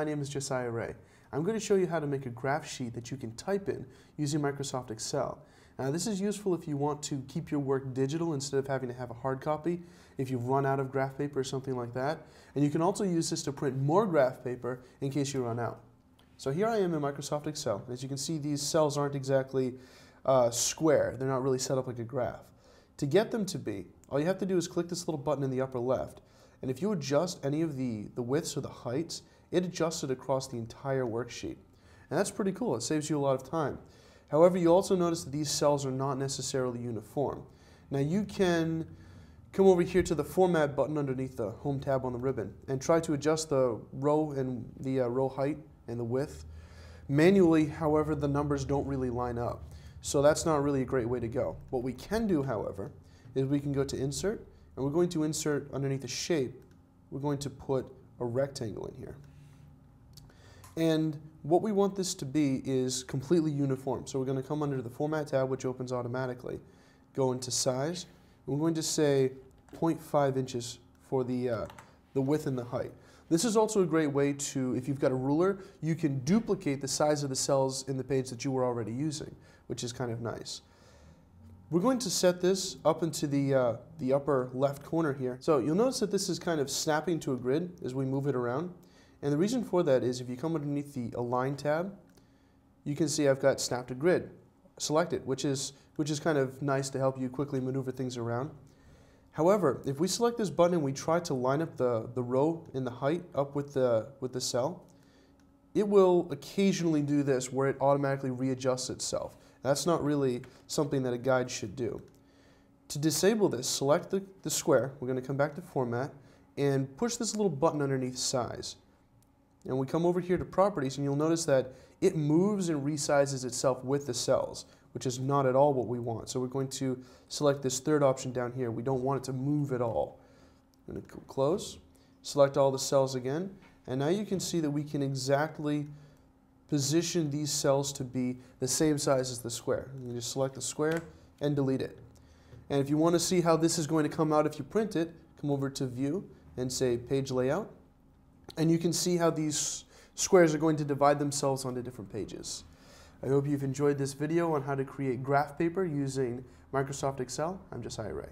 my name is Josiah Rea. I'm going to show you how to make a graph sheet that you can type in using Microsoft Excel. Now this is useful if you want to keep your work digital instead of having to have a hard copy, if you've run out of graph paper or something like that. And you can also use this to print more graph paper in case you run out. So here I am in Microsoft Excel. As you can see, these cells aren't exactly square. They're not really set up like a graph. To get them to be, all you have to do is click this little button in the upper left. And if you adjust any of the widths or the heights, it adjusts it across the entire worksheet. And that's pretty cool. It saves you a lot of time. However, you also notice that these cells are not necessarily uniform. Now you can come over here to the Format button underneath the Home tab on the ribbon and try to adjust the row and the row height and the width. Manually, however, the numbers don't really line up. So that's not really a great way to go. What we can do, however, is we can go to Insert, and we're going to insert underneath the shape, we're going to put a rectangle in here. And what we want this to be is completely uniform. So we're going to come under the Format tab, which opens automatically, go into Size, and we're going to say 0.5 inches for the width and the height. This is also a great way to, if you've got a ruler, you can duplicate the size of the cells in the page that you were already using, which is kind of nice. We're going to set this up into the upper left corner here. So you'll notice that this is kind of snapping to a grid as we move it around. And the reason for that is if you come underneath the Align tab, you can see I've got Snap to Grid selected, which is kind of nice to help you quickly maneuver things around. However, if we select this button and we try to line up the row and the height up with the cell, it will occasionally do this where it automatically readjusts itself. That's not really something that a guide should do. To disable this, select the square. We're going to come back to Format and push this little button underneath Size. And we come over here to Properties, and you'll notice that it moves and resizes itself with the cells, which is not at all what we want. So we're going to select this third option down here. We don't want it to move at all. I'm going to close, select all the cells again, and now you can see that we can exactly position these cells to be the same size as the square. You can just select the square and delete it. And if you want to see how this is going to come out if you print it, come over to View and say Page Layout. And you can see how these squares are going to divide themselves onto different pages. I hope you've enjoyed this video on how to create graph paper using Microsoft Excel. I'm Josiah Rea.